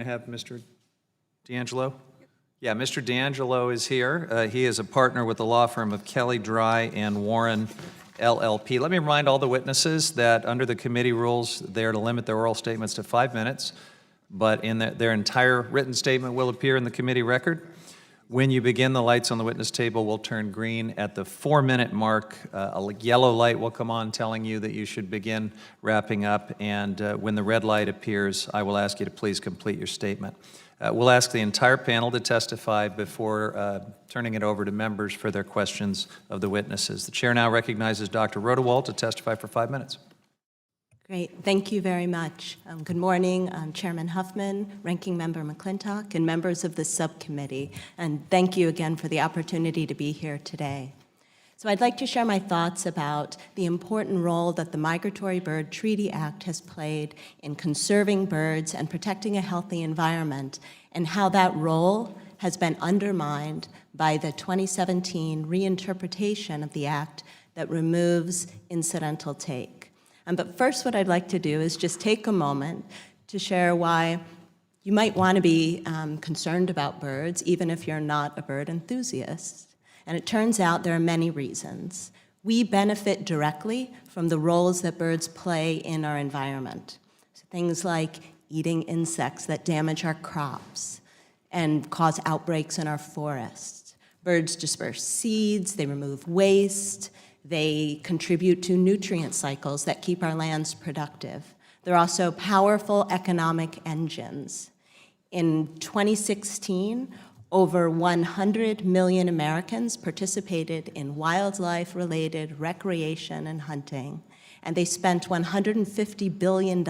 I have Mr. D'Angelo? Yeah, Mr. D'Angelo is here. He is a partner with the law firm of Kelly, Dry, and Warren, LLP. Let me remind all the witnesses that under the committee rules, they are to limit their oral statements to 5 minutes, but in their entire written statement will appear in the committee record. When you begin, the lights on the witness table will turn green. At the 4-minute mark, a yellow light will come on telling you that you should begin wrapping up, and when the red light appears, I will ask you to please complete your statement. We'll ask the entire panel to testify before turning it over to members for their questions of the witnesses. The chair now recognizes Dr. Rodewald to testify for 5 minutes. Great. Thank you very much. Good morning, Chairman Huffman, Ranking Member McClintock, and members of the subcommittee. And thank you again for the opportunity to be here today. So I'd like to share my thoughts about the important role that the Migratory Bird Treaty Act has played in conserving birds and protecting a healthy environment, and how that role has been undermined by the 2017 reinterpretation of the act that removes incidental take. But first, what I'd like to do is just take a moment to share why you might want to be concerned about birds, even if you're not a bird enthusiast. And it turns out there are many reasons. We benefit directly from the roles that birds play in our environment. So things like eating insects that damage our crops and cause outbreaks in our forests. Birds disperse seeds, they remove waste, they contribute to nutrient cycles that keep our lands productive. They're also powerful economic engines. In 2016, over 100 million Americans participated in wildlife-related recreation and hunting, and they spent $150 billion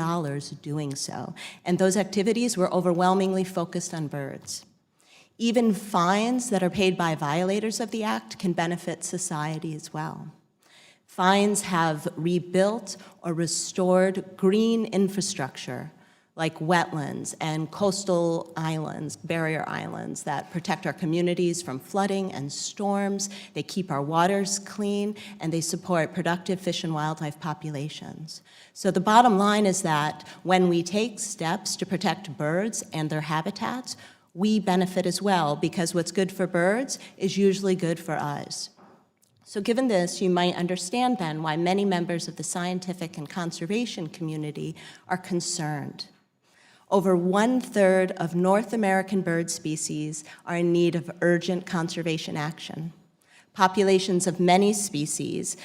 doing so. And those activities were overwhelmingly focused on birds. Even fines that are paid by violators of the act can benefit society as well. Fines have rebuilt or restored green infrastructure like wetlands and coastal islands, barrier islands that protect our communities from flooding and storms. They keep our waters clean, and they support productive fish and wildlife populations. So the bottom line is that when we take steps to protect birds and their habitats, we benefit as well, because what's good for birds is usually good for us. So given this, you might understand then why many members of the scientific and conservation community are concerned. Over 1/3 of North American bird species are in need of urgent conservation action. Populations of many species,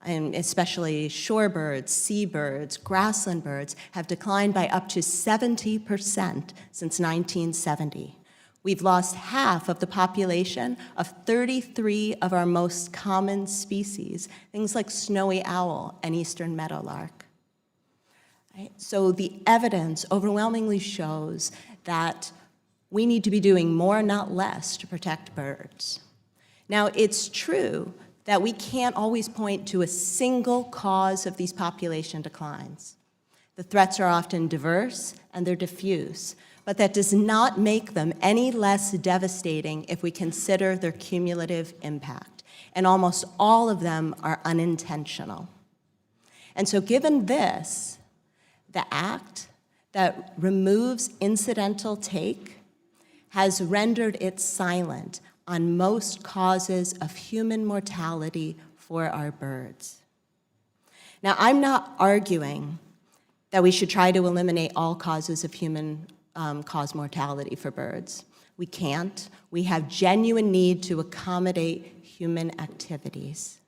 and especially shorebirds, seabirds, grassland birds, have declined by up to 70% since 1970. We've lost half of the population of 33 of our most common species, things like snowy owl and eastern meadowlark. Right? So the evidence overwhelmingly shows that we need to be doing more, not less, to protect birds. Now, it's true that we can't always point to a single cause of these population declines. The threats are often diverse and they're diffuse, but that does not make them any less devastating if we consider their cumulative impact. And almost all of them are unintentional. And so given this, the act that removes incidental take has rendered it silent on most causes of human mortality for our birds. Now, I'm not arguing that we should try to eliminate all causes of human cause mortality for birds. We can't. We have genuine need to accommodate human activities.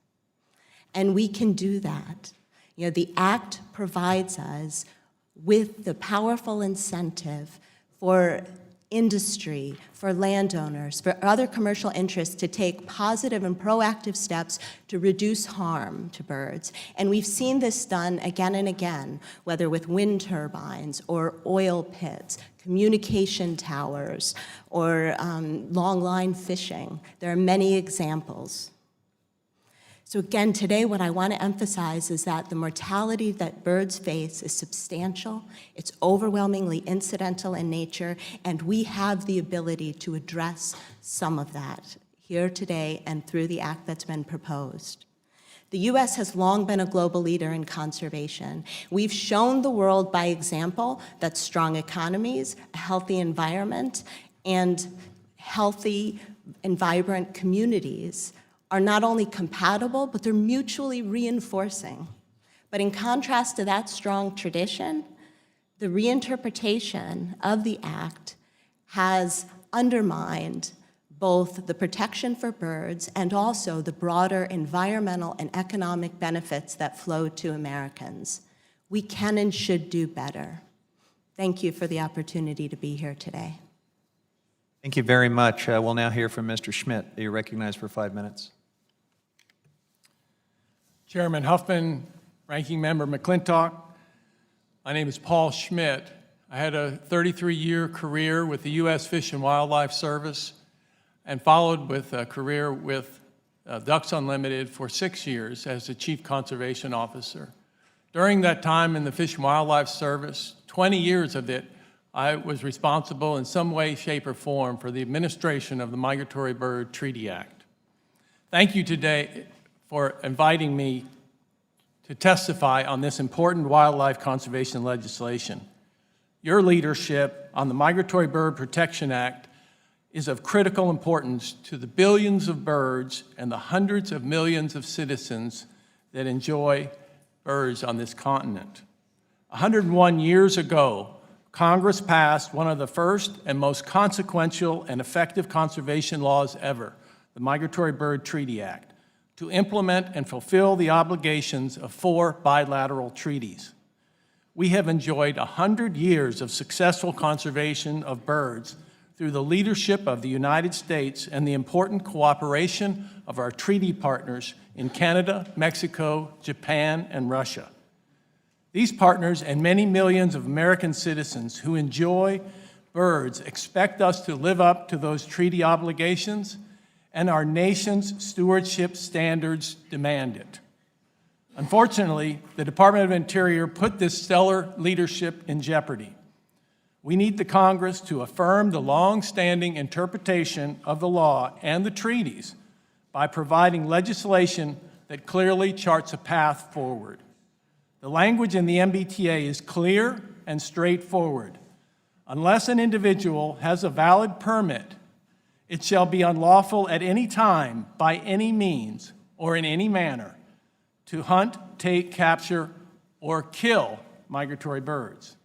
And we can do that. You know, the act provides us with the powerful incentive for industry, for landowners, for other commercial interests to take positive and proactive steps to reduce harm to birds. And we've seen this done again and again, whether with wind turbines or oil pits, communication towers, or long line fishing. There are many examples. So again, today what I want to emphasize is that the mortality that birds face is substantial, it's overwhelmingly incidental in nature, and we have the ability to address some of that here today and through the act that's been proposed. The U.S. has long been a global leader in conservation. We've shown the world by example that strong economies, a healthy environment, and healthy and vibrant communities are not only compatible, but they're mutually reinforcing. But in contrast to that strong tradition, the reinterpretation of the Act has undermined both the protection for birds and also the broader environmental and economic benefits that flow to Americans. We can and should do better. Thank you for the opportunity to be here today. Thank you very much. We'll now hear from Mr. Schmidt. You're recognized for 5 minutes. Chairman Huffman, Ranking Member McClintock, my name is Paul Schmidt. I had a 33-year career with the U.S. Fish and Wildlife Service and followed with a career with Ducks Unlimited for 6 years as the Chief Conservation Officer. During that time in the Fish and Wildlife Service, 20 years of it, I was responsible in some way, shape, or form for the administration of the Migratory Bird Treaty Act. Thank you today for inviting me to testify on this important wildlife conservation legislation. Your leadership on the Migratory Bird Protection Act is of critical importance to the billions of birds and the hundreds of millions of citizens that enjoy birds on this continent. 101 years ago, Congress passed one of the first and most consequential and effective conservation laws ever, the Migratory Bird Treaty Act, to implement and fulfill the obligations of 4 bilateral treaties. We have enjoyed 100 years of successful conservation of birds through the leadership of the United States and the important cooperation of our treaty partners in Canada, Mexico, Japan, and Russia. These partners and many millions of American citizens who enjoy birds expect us to live up to those treaty obligations, and our nation's stewardship standards demand it. Unfortunately, the Department of Interior put this stellar leadership in jeopardy. We need the Congress to affirm the long-standing interpretation of the law and the treaties by providing legislation that clearly charts a path forward. The language in the MBTA is clear and straightforward. Unless an individual has a valid permit, it shall be unlawful at any time, by any means, or in any manner, to hunt, take, capture, or kill migratory birds.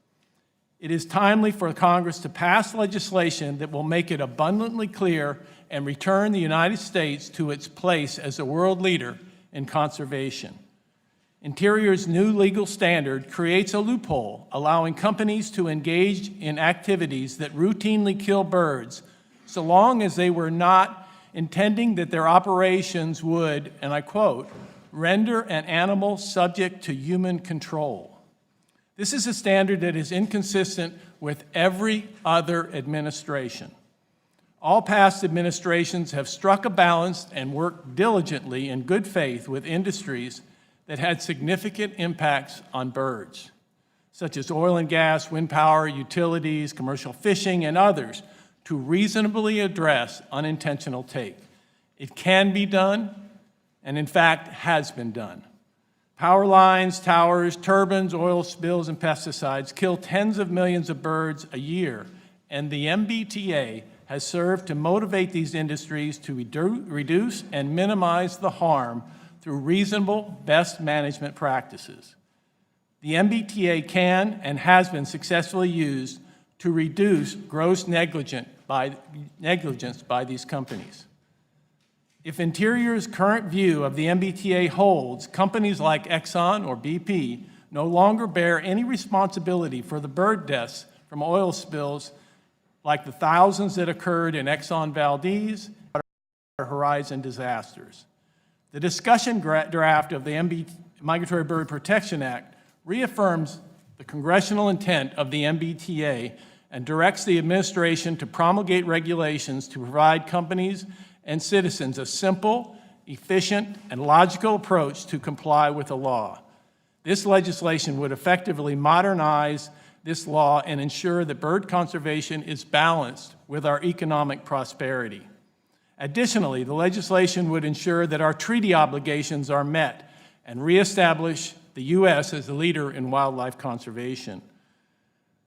It is timely for Congress to pass legislation that will make it abundantly clear and return the United States to its place as a world leader in conservation. Interior's new legal standard creates a loophole allowing companies to engage in activities that routinely kill birds so long as they were not intending that their operations would, and I quote, render an animal subject to human control. This is a standard that is inconsistent with every other administration. All past administrations have struck a balance and worked diligently in good faith with industries that had significant impacts on birds, such as oil and gas, wind power, utilities, commercial fishing, and others, to reasonably address unintentional take. It can be done, and in fact has been done. Power lines, towers, turbines, oil spills, and pesticides kill tens of millions of birds a year, and the MBTA has served to motivate these industries to reduce and minimize the harm through reasonable best management practices. The MBTA can and has been successfully used to reduce gross negligence by these companies. If Interior's current view of the MBTA holds, companies like Exxon or BP no longer bear any responsibility for the bird deaths from oil spills like the thousands that occurred in Exxon Valdez and Horizon disasters. The discussion draft of the Migratory Bird Protection Act reaffirms the congressional intent of the MBTA and directs the administration to promulgate regulations to provide companies and citizens a simple, efficient, and logical approach to comply with the law. This legislation would effectively modernize this law and ensure that bird conservation is balanced with our economic prosperity. Additionally, the legislation would ensure that our treaty obligations are met and reestablish the U.S. as the leader in wildlife conservation.